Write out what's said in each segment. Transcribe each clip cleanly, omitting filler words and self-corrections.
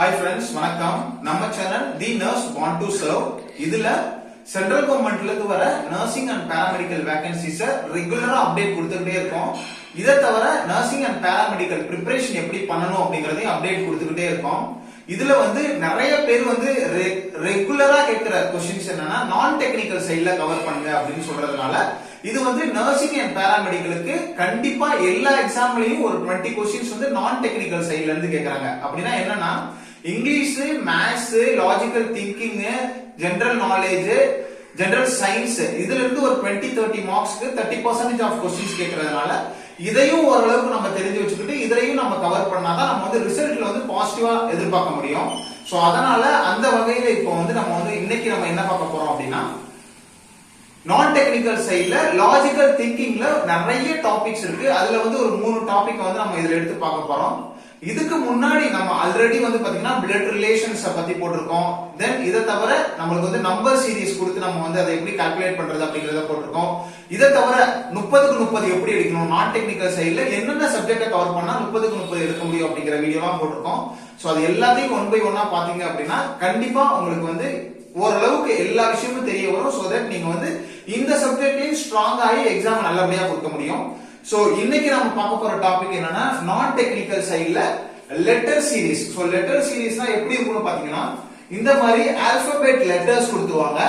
Hi friends, வணக்கம். நம்ம channel the nurse want to serve. இதுல சென்ட்ரல் கவர்மெண்ட்ல இருந்து வர நர்சிங் அண்ட் பாராமெடிக்கல் வேகன்சிஸ ரெகுலரா அப்டேட் கொடுத்துக்கிட்டே இருக்கோம். இதை தவிர நர்சிங் அண்ட் பாராமெடிக்கல் ப்ரிப்பரேஷன் எப்படி பண்ணணும் அப்படிங்கறதையும் அப்டேட் கொடுத்துக்கிட்டே இருக்கோம். இதுல நிறைய பேர் ரெகுலரா கேட்கிற क्वेश्चंस என்னன்னா நான் டெக்னிக்கல் சைடுல கவர் பண்ணுங்க அப்படின்னு சொல்றதுனால இது நர்சிங் அண்ட் பாராமெடிக்கலுக்கு கண்டிப்பா எல்லா எக்ஸாம்லயும் ஒரு 20 क्वेश्चंस நான் டெக்னிக்கல் சைடுல இருந்து கேக்குறாங்க. அப்படின்னா என்னன்னா English, maths, logical thinking, general knowledge, general science இதுல இருந்து ஒரு 20-30 மார்க்ஸ்க்கு 30% ஆஃப் क्वेश्चंस கேக்குறதுனால இதையும் ஓரளவுக்கு நம்ம தெரிஞ்சு வச்சுக்கிட்டு இதையும் நம்ம கவர் பண்ணாதான் நம்ம ரிசல்ட்ல பாசிட்டிவா எதிர்பார்க்க முடியும். சோ அதனால அந்த வகையில இப்போ நம்ம இன்னைக்கு நம்ம என்ன பார்க்க போறோம் அப்படின்னா நான் டெக்னிக்கல் சைடுல லாஜிக்கல் திங்கிங்ல நிறைய டாபிக்ஸ் இருக்கு. அதுல ஒரு 3 டாபிக் நம்ம இதுல எடுத்து பார்க்க போறோம். இதுக்கு முன்னாடி நம்ம ஆல்ரெடி பாத்தீங்கன்னா பிளட் ரிலேஷன்ஸ் பத்தி போட்டிருக்கோம். தென் இதை தவிர நம்மளுக்கு நம்பர் சீரிஸ் கொடுத்து நம்ம அதை எப்படி கால்குலேட் பண்றது அப்படிங்கறத போட்டிருக்கோம். இதை தவிர 30க்கு 30 எப்படி எடுக்கணும், நான் டெக்னிக்கல் சைடுல என்னென்ன சப்ஜெக்ட கவர் பண்ணா 30க்கு 30 எடுக்க முடியும் அப்படிங்கிற வீடியோலாம் போட்டிருக்கோம். சோ அது எல்லாத்தையும் ஒன் பை ஒன்னா பாத்தீங்க அப்படின்னா கண்டிப்பா உங்களுக்கு ஓரளவுக்கு எல்லா விஷயமும் தெரிய வரும். சோ தட் நீங்க இந்த சப்ஜெக்ட்லயும் ஸ்ட்ராங் ஆகி எக்ஸாம் நல்லபடியா கொடுக்க முடியும். சோ இன்னைக்கு நம்ம பார்க்க போற டாபிக் என்னன்னா நான் டெக்னிக்கல் சைடுல லெட்டர் சீரிஸ். சோ லெட்டர் சீரிஸ்னா எப்படி இருக்கும்னு பாத்தீங்கன்னா இந்த மாதிரி ஆல்பபெட் லெட்டர்ஸ் கொடுத்துவாங்க.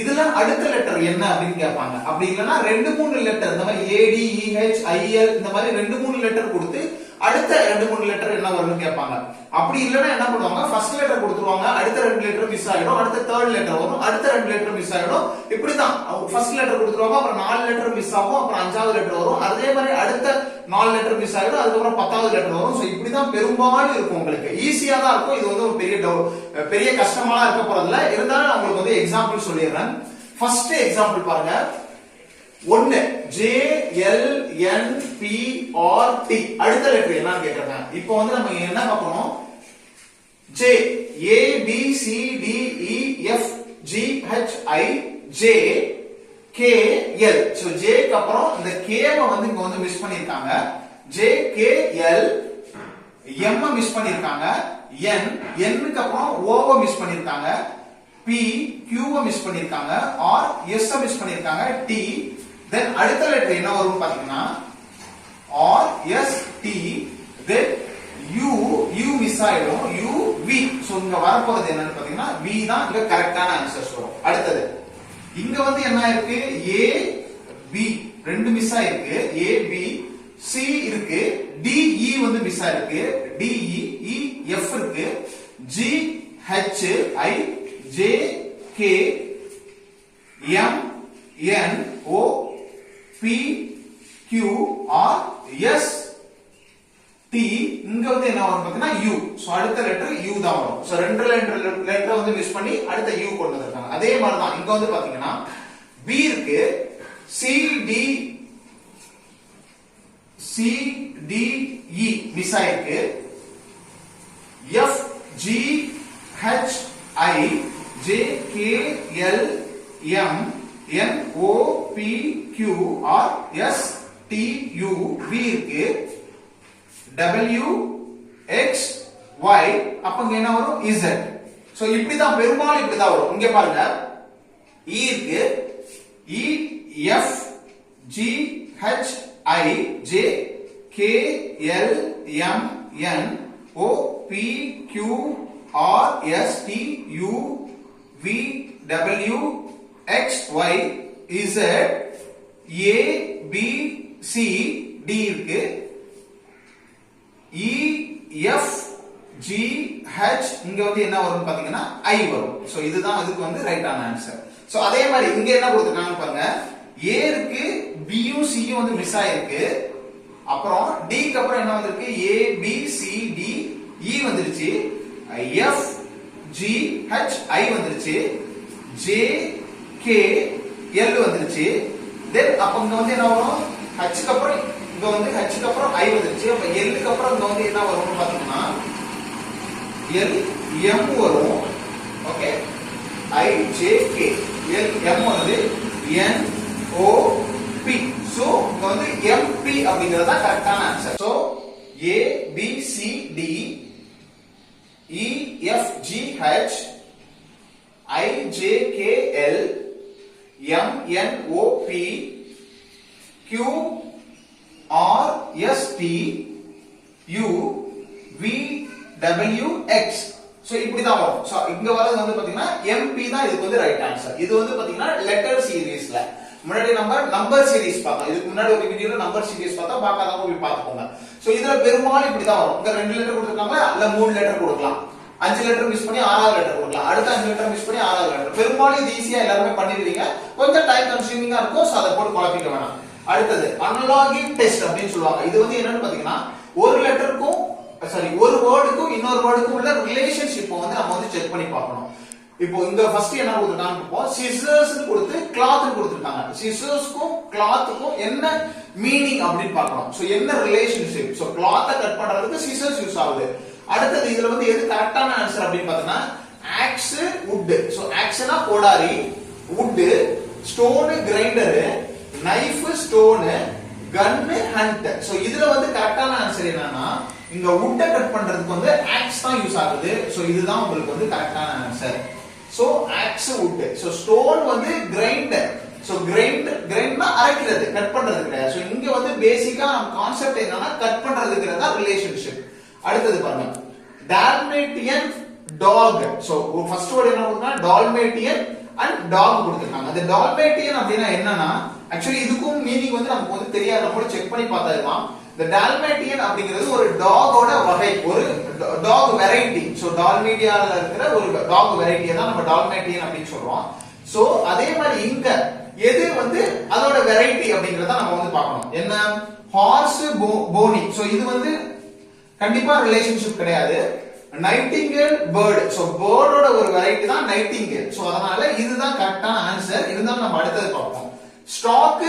இதுல அடுத்த லெட்டர் என்ன அப்படின்னு கேட்பாங்க. அப்படி இல்லைன்னா 2-3 லெட்டர் இந்த மாதிரி ஏடி, இஹெச், ஐஎல் இந்த மாதிரி 2-3 லெட்டர் கொடுத்து அடுத்த 2-3 லெட்டர் என்ன வரும்னு கேட்பாங்க. அப்படி இல்லைன்னா என்ன பண்ணுவாங்க, ஃபர்ஸ்ட் லெட்டர் கொடுத்துருவாங்க, அடுத்த 2 லெட்டர் மிஸ் ஆயிடும், அடுத்த 3rd லெட்டர் வரும், அடுத்த 2 லெட்டர் மிஸ் ஆயிடும். இப்படிதான் ஃபர்ஸ்ட் லெட்டர் கொடுத்துருவாங்க, அப்புறம் 4 லெட்டர் மிஸ் ஆகும், அப்புறம் 5வது லெட்டர் வரும், அதே மாதிரி அடுத்த 4 லெட்டர் மிஸ் ஆயிடும், அதுக்கப்புறம் 10வது லெட்டர் வரும். சோ இப்படிதான் பெரும்பாலும் இருக்கும். உங்களுக்கு ஈஸியா தான் இருக்கும். இது ஒரு பெரிய கஷ்டமாலாம் இருக்க போறதில்ல. இருந்தாலும் நான் உங்களுக்கு எக்ஸாம்பிள் சொல்லிடுறேன். ஃபர்ஸ்ட் எக்ஸாம்பிள் பாருங்க. 1 JLNPRT அடுத்த லெட்டர் என்னன்னு கேக்குறாங்க. இப்போ நம்ம என்ன பார்க்கணும், J ABCDEFGHIJKL. சோ J க்கு அப்புறம் இந்த K வை இங்க மிஸ் பண்ணிருக்காங்க. JKL, M மிஸ் பண்ணிருக்காங்க, N க்கு அப்புறம் O வை மிஸ் பண்ணிருக்காங்க, P Q வை மிஸ் பண்ணிருக்காங்க, R S மிஸ் பண்ணிருக்காங்க, T. then அடுத்த லெட்டர் என்ன வரும் பாத்தீங்கன்னா R S T, then U miss ஆயிடும், U V. சோ இங்க வர போறது என்னன்னு பாத்தீங்கன்னா V தான் இங்க கரெக்ட்டான ஆன்சர்ஸ் வரும். அடுத்து இங்க என்ன இருக்கு, A B ரெண்டு மிஸ் ஆயிருக்கு, A B C இருக்கு, D E மிஸ் ஆயிருக்கு, D E F இருக்கு, G H I J K M N O P Q R S T. இங்க என்ன வரும் பாத்தீங்கன்னா U. சோ அடுத்த லெட்டர் U தான் வரும். சோ ரெண்டு லெட்டர் மிஸ் பண்ணி அடுத்த U கொண்டு வந்திருக்காங்க. அதே மாதிரி தான் இங்க பாத்தீங்கன்னா B இருக்கு, C D E மிஸ் ஆயிருக்கு, F G H I J K L M N O P Q R S T U V இருக்கு, W X Y அப்ப என்ன வரும், Z. சோ இப்படிதான் பெரும்பாலும் இப்படிதான் வரும். இங்க பாருங்க E இருக்கு, E F G H I J K L M N O P Q R S T U V W X Y Z A B C D இருக்கு, E F G H இங்க என்ன வரும் பாத்தீங்கன்னா I வரும். So இதுதான் அதுக்கு ரைட்டான answer. So அதே மாதிரி இங்க என்ன கொடுத்திருக்காங்க பாருங்க, A இருக்கு, B யும் C யும் மிஸ் ஆயிருக்கு, அப்புறம் D க்கு அப்புறம் என்ன வந்திருக்கு, A B C D E வந்துருச்சு, F G H I வந்துருச்சு, J K L வந்துருச்சு. தென் அப்ப இங்க என்ன வரும், H க்கு அப்புறம் இங்க H க்கு அப்புறம் I வந்துருச்சு. அப்ப L க்கு அப்புறம் இங்க என்ன வரும்னு பாத்தீங்கன்னா L M வரும். Okay, I J K L M N O P. So இங்க M P அப்படிங்கறது தான் கரெக்ட்டான answer. So A B C D E F G H I J K L M N O P Q R S T U V W X. So இப்படி தான் வரும். So இங்க வரது வந்து பாத்தீங்கன்னா MP தான் இதுக்கு வந்து ரைட் ஆன்சர். இது வந்து பாத்தீங்கன்னா லெட்டர் சீரிஸ்ல முன்னாடி நம்பர் சீரிஸ் பார்த்தோம். இதுக்கு முன்னாடி ஒரு வீடியோல நம்பர் சீரிஸ் பார்த்தா பார்க்காதவங்க போய் பாத்துக்கோங்க. சோ இதுல பெரும்பாலும் இப்படி தான் வரும். இங்க 2 லெட்டர் கொடுத்திருக்காங்க, இல்ல 3 லெட்டர் கொடுக்கலாம். 5 லெட்டர் மிஸ் பண்ணி 6வது லெட்டர் கொடுக்கலாம். அடுத்த 5 லெட்டர் மிஸ் பண்ணி 6வது லெட்டர். பெரும்பாலும் இது ஈஸியா எல்லாரும் பண்ணிடுவீங்க. கொஞ்சம் டைம் கன்சூமிங்கா இருக்கும். சோ அத போட்டு குழப்பிக்க வேணாம். அடுத்தது அனலாகிக் டெஸ்ட் அப்படின்னு சொல்லுவாங்க. இது வந்து என்னன்னு பாத்தீங்கன்னா ஒரு லெட்டருக்கும் ஒரு வேர்டுக்கும் இன்னொரு வேர்டுக்கும் உள்ள ரிலேஷன்ஷிப் வந்து நம்ம வந்து செக் பண்ணி பார்க்கணும். இப்போ இங்க ஃபர்ஸ்ட் என்ன கொடுத்திருக்காங்க இப்போ சிசர்ஸ் கொடுத்து கிளாத் கொடுத்திருக்காங்க. சிசர்ஸ்க்கும் கிளாத்துக்கும் என்ன மீனிங் அப்படின்னு பார்க்கணும். சோ என்ன ரிலேஷன்ஷிப். சோ கிளாத்தை கட் பண்றதுக்கு சிசர்ஸ் யூஸ் ஆகுது. அடுத்தது இதுல வந்து எது கரெக்டான ஆன்சர் அப்படின்னு பார்த்தோம்னா ஆக்ஸ் வுட். சோ ஆக்ஸ்னா கோடாரி, wood stone grinder, knife stone, gun hunt. So இதுல வந்து கரெக்டான ஆன்சர் என்னன்னா இங்க வுட்டை கட் பண்றதுக்கு வந்து ஆக்ஸ் தான் யூஸ் ஆகுது. சோ இதுதான் உங்களுக்கு வந்து கரெக்டான answer. So axe wood. So stone வந்து கிரைண்டர். சோ கிரைண்ட்னா அரைக்கிறது, கட் பண்றது கிடையாது. சோ இங்க வந்து பேசிக்கா கான்செப்ட் என்னன்னா கட் பண்றதுங்கிறதா ரிலேஷன்ஷிப். அடுத்தது பாருங்க டால்மேட்டியன் டாக். சோ ஃபர்ஸ்ட் வேர்ட் என்ன கொடுத்தா டால்மேட்டியன் அண்ட் டாக் கொடுத்திருக்காங்க. அந்த டால்மேட்டியன் அப்படினா என்னன்னா ஆக்சுவலி இதுக்கும் மீனிங் வந்து நமக்கு வந்து தெரியாது. நம்ம செக் பண்ணி பார்த்ததுதான். இந்த டால்மேட்டியன் அப்படிங்கிறது ஒரு டாகோட வகை, ஒரு டாக் வெரைட்டி. சோ டால்மேட்டியால இருக்கிற ஒரு டாக் வெரைட்டியை தான் நம்ம டால்மேட்டியன் அப்படின்னு சொல்றோம். சோ அதே மாதிரி இங்க எது வந்து அதோட வெரைட்டி அப்படிங்கறத நம்ம வந்து பார்க்கணும். என்ன ஹார்ஸ் போனி. சோ இது வந்து கண்டிப்பா ரிலேஷன்ஷிப் கிடையாது. Nightingale bird. சோ பேர்டோட ஒரு வெரைட்டி தான் நைட்டிங்கேல். சோ அதனால இதுதான் கரெக்டான ஆன்சர். இருந்தாலும் நம்ம அடுத்தது பார்ப்போம். ஸ்டாக்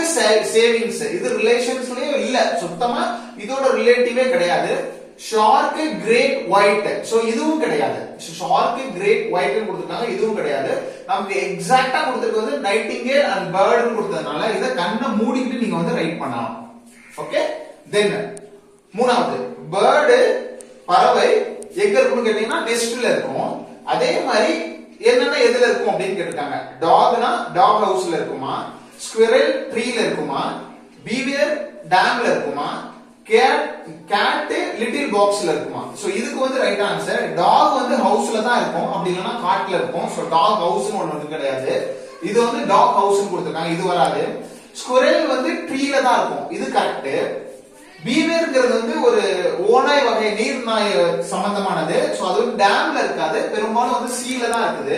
சேவிங்ஸ் இது ரிலேஷன்ஸ்லயே இல்ல, சுத்தமா இதோட ரிலேட்டிவே கிடையாது. Shark great white. சோ இதுவும் கிடையாது. ஷார்க் கிரேட் ஒயிட் கொடுத்திருக்காங்க, இதுவும் கிடையாது. நமக்கு எக்ஸாக்ட்டா கொடுத்திருக்கிறது நைட்டிங்கேல் அண்ட் பேர்ட் கொடுத்ததனால இத கண்ணை மூடிட்டு நீங்க வந்து ரைட் பண்ணலாம். ஓகே. தென் மூணாவது பேர்டு பறவை எங்க இருக்கும்னு கேட்டீங்கன்னா நெஸ்ட்ல இருக்கும். அதே மாதிரி என்னன்னா எதுல இருக்கும் அப்படின்னு கேட்டிருக்காங்க. டாக்னா டாக் ஹவுஸ்ல இருக்குமா, ஸ்குவிரல் ட்ரீல இருக்குமா, பீவர் டேம்ல இருக்குமா, கேட் லிட்டில் பாக்ஸ்ல இருக்குமா. சோ இதுக்கு வந்து ரைட் ஆன்சர் டாக் வந்து ஹவுஸ்ல தான் இருக்கும், அப்படி இல்லனா காட்ல இருக்கும். சோ டாக் ஹவுஸ்னு ஒண்ணு வந்து கிடையாது. இது வந்து டாக் ஹவுஸ்னு கொடுத்திருக்காங்க, இது வராது. ஸ்குவிரல் வந்து ட்ரீல தான் இருக்கும், இது கரெக்ட். பீவர்ங்கிறது வந்து ஒரு ஓநாய் வகை நீர்நாய் சம்பந்தமானது. சோ அது வந்து டேம்ல இருக்காது, பெரும்பாலும் வந்து சீல தான் இருக்குது.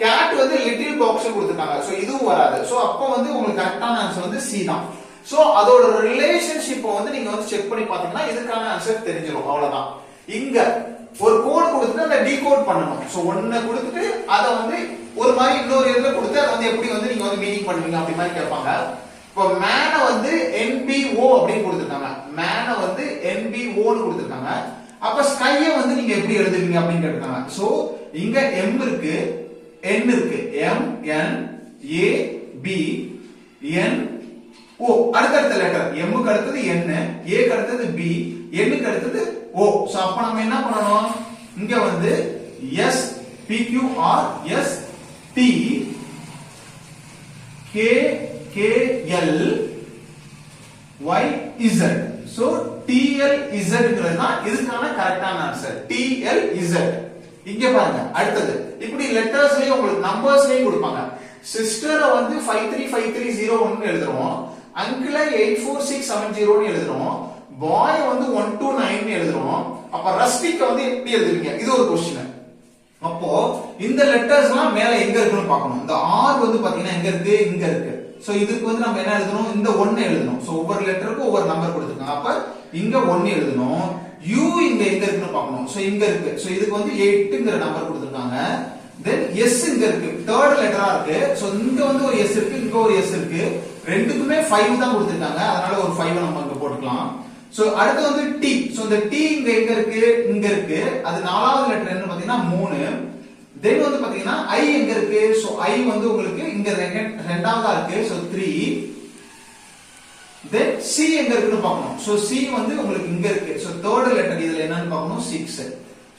கேட் வந்து லிட்டில் பாக்ஸ் கொடுத்திருக்காங்க, சோ இதுவும் வராது. சோ அப்ப வந்து உங்களுக்கு கரெக்டான ஆன்சர் வந்து சி தான். சோ அதோட ரிலேஷன்ஷிப் வந்து நீங்க வந்து செக் பண்ணி பாத்தீங்கன்னா இதுக்கான ஆன்சர் தெரிஞ்சிரும். அவ்வளவுதான். இங்க ஒரு கோட் கொடுத்துட்டு அதை டீகோட் பண்ணணும். சோ ஒண்ணு கொடுத்துட்டு அதை வந்து ஒரு மாதிரி இன்னொரு இடத்துல கொடுத்து அதை வந்து எப்படி வந்து நீங்க வந்து மீனிங் பண்ணுவீங்க அப்படி மாதிரி கேட்பாங்க. இப்போ மேன வந்து NBO அப்படின்னு கொடுத்திருக்காங்க, மேன வந்து NBO ன்னு கொடுத்திருக்காங்க. அப்ப ஸ்கைய வந்து நீங்க எப்படி எழுதுவீங்க அப்படின்னு கேட்டிருக்காங்க. சோ இங்க M இருக்கு, N இருக்கு, M N A B N O. அடுத்த லெட்டர் M க்கு அடுத்தது N, A க்கு அடுத்தது B, N க்கு அடுத்தது O. சோ அப்ப நம்ம என்ன பண்ணனும், இங்க வந்து S P Q R S T K K L Y Z. So T L Z ங்கிறதுனா இதுக்கான கரெக்டான ஆன்சர் T L Z. இங்க பாருங்க அடுத்தது இப்படி லெட்டர்ஸ்லயே உங்களுக்கு நம்பர்ஸ்லயே கொடுப்பாங்க. சிஸ்டரை வந்து 535301 ன்னு எழுதுறோம், அங்கிளை 84670 ன்னு எழுதுறோம், பாய் வந்து 129 ன்னு எழுதுறோம். அப்ப ரஸ்டிக்க வந்து எப்படி எழுதுவீங்க, இது ஒரு क्वेश्चन. அப்போ இந்த லெட்டர்ஸ்லாம் மேல எங்க இருக்குன்னு பார்க்கணும். இந்த R வந்து பாத்தீங்கன்னா எங்க இருக்கு, இங்க இருக்கு. சோ இதுக்கு வந்து நம்ம என்ன எழுதணும், இந்த 1 எழுதணும். சோ ஒவ்வொரு லெட்டருக்கும் ஒவ்வொரு நம்பர் கொடுத்திருக்காங்க. அப்ப இங்க 1 எழுதணும். U இங்க எங்க இருக்குன்னு பார்க்கணும். சோ இங்க இருக்கு. சோ இதுக்கு வந்து 8ங்கிற நம்பர் கொடுத்திருக்காங்க. தென் S இங்க இருக்கு, தேர்ட் லெட்டரா இருக்கு. சோ இங்க வந்து ஒரு S இருக்கு, இங்க ஒரு S இருக்கு. ரெண்டுக்குமே 5 தான் கொடுத்திருக்காங்க, அதனால ஒரு 5 நம்ம இங்க போட்டுக்கலாம். சோ அடுத்து வந்து T. சோ இந்த T இங்க எங்க இருக்கு, இங்க இருக்கு. அது நாலாவது லெட்டர் என்ன பாத்தீங்கன்னா 3. தென் வந்து பாத்தீங்கன்னா I எங்க இருக்கு, சோ I வந்து உங்களுக்கு இங்க ரெண்டாவதா இருக்கு. சோ 3. தென் C எங்க இருக்குன்னு பார்க்கணும். சோ C வந்து உங்களுக்கு இங்க இருக்கு. சோ தேர்ட் லெட்டர் இதுல என்னன்னு பார்க்கணும் 6.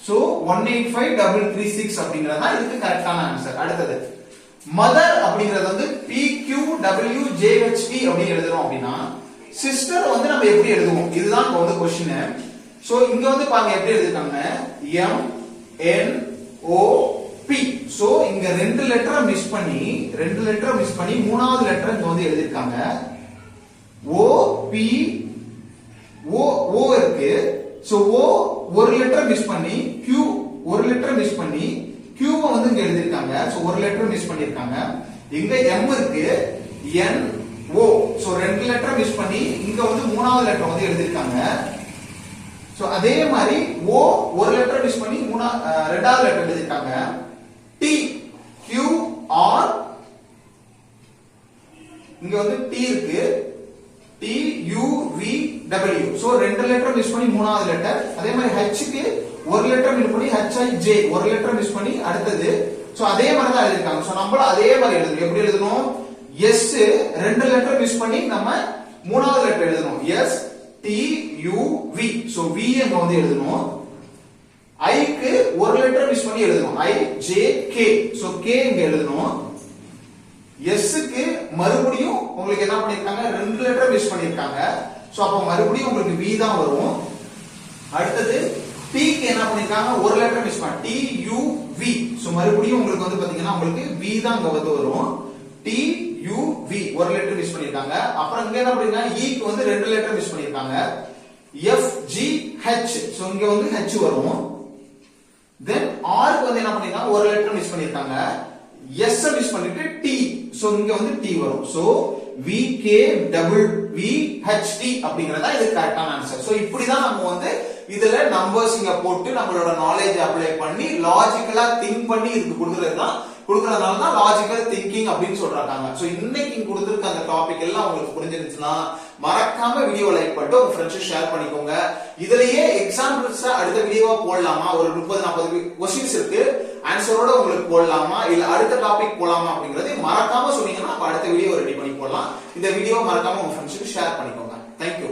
சோ 185336 அப்படிங்கறது தான் இதுக்கு கரெக்டான ஆன்சர். அடுத்தது மதர் அப்படிங்கறது வந்து PQWJHT அப்படி எழுதுறோம் அப்படின்னா சிஸ்டர் வந்து நம்ம எப்படி எழுதுவோம், இதுதான் இப்போ வந்து क्वेश्चन. சோ இங்க வந்து பாருங்க எப்படி எழுதிருக்காங்க, MNOP. சோ இங்க ரெண்டு லெட்டரை மிஸ் பண்ணி மூணாவது லெட்டர் இங்க வந்து எழுதிருக்காங்க. OP O இருக்கு. சோ O ஒரு லெட்டர் மிஸ் பண்ணி Q ஒரு லெட்டர் மிஸ் பண்ணி Q வந்து இங்க எழுதிருக்காங்க. சோ ஒரு லெட்டர் மிஸ் பண்ணிருக்காங்க. இங்க M இருக்கு, NO. சோ ரெண்டு லெட்டர் மிஸ் பண்ணி இங்க வந்து மூணாவது லெட்டர் வந்து எழுதிருக்காங்க. சோ அதே மாதிரி O ஒரு லெட்டர் மிஸ் பண்ணி ரெண்டாவது லெட்டர் எழுதிருக்காங்க. TQR இங்க வந்து T இருக்கு, TUVW. சோ ரெண்டு லெட்டர் மிஸ் பண்ணி மூணாவது லெட்டர். அதே மாதிரி H க்கு ஒரு லெட்டர் மிஸ் பண்ணி HIJ ஒரு லெட்டர் மிஸ் பண்ணி அடுத்தது. சோ அதே மாதிரி தான் எழுதிருக்காங்க. சோ நம்மளும் அதே மாதிரி எழுதணும். எப்படி எழுதணும், S ரெண்டு லெட்டர் மிஸ் பண்ணி நம்ம மூணாவது லெட்டர் எழுதணும். STUV. சோ V அங்க வந்து எழுதணும். I க்கு ஒரு லெட்டர் மிஸ் பண்ணி எழுதணும், IJK. சோ K இங்க எழுதணும். S க்கு மறுபடியும் உங்களுக்கு என்ன பண்ணிருக்காங்க, ரெண்டு லெட்டர் மிஸ் பண்ணிருக்காங்க. சோ அப்ப மறுபடியும் உங்களுக்கு V தான் வரும். அடுத்தது T க்கு என்ன பண்ணிருக்காங்க, ஒரு லெட்டர் மிஸ் பண்ணி TUV. சோ மறுபடியும் உங்களுக்கு வந்து பாத்தீங்கன்னா உங்களுக்கு V தான் இங்க வந்து வரும். TUV ஒரு லெட்டர் மிஸ் பண்ணிருக்காங்க. அப்புறம் இங்க என்ன பண்ணிருக்காங்க, E க்கு வந்து ரெண்டு லெட்டர் மிஸ் பண்ணிருக்காங்க. FGH. சோ இங்க வந்து H வரும். தென் R க்கு வந்து என்ன பண்ணிருக்காங்க, ஒரு லெட்டர் மிஸ் பண்ணிருக்காங்க. S மிஸ் பண்ணிட்டு T. சோ இங்க வந்து T வரும். சோ VKWVHT அப்படிங்கறதா இது கரெக்டான ஆன்சர். சோ இப்படி தான் நம்ம வந்து இதுல நம்பர்ஸ் இங்க போட்டு நம்மளோட நாலேஜ் அப்ளை பண்ணி லாஜிக்கலா திங்க் பண்ணி இதுக்கு கொடுக்கறதுனால தான் லாஜிக்கல் திங்கிங் அப்படின்னு சொல்றாங்க. சோ இன்னைக்கு கொடுத்திருக்க அந்த டாபிக் எல்லாம் உங்களுக்கு புரிஞ்சிருச்சுன்னா மறக்காம வீடியோ லைக் பண்ணிட்டு உங்க ஃப்ரெண்ட்ஸ் ஷேர் பண்ணிக்கோங்க. இதுலயே எக்ஸாம்பிள்ஸ் அடுத்த வீடியோவா போடலாமா, ஒரு 30-40 क्वेश्चंस இருக்கு, ஆன்சரோட உங்களுக்கு போடலாமா இல்ல அடுத்த டாபிக் போலாமா அப்படிங்கறது மறக்காம சொன்னீங்கன்னா அடுத்த வீடியோ ரெடி பண்ணி போடலாம். இந்த வீடியோ மறக்காம உங்க ஃப்ரெண்ட்ஸ்க்கு ஷேர் பண்ணிக்கோங்க. Thank you.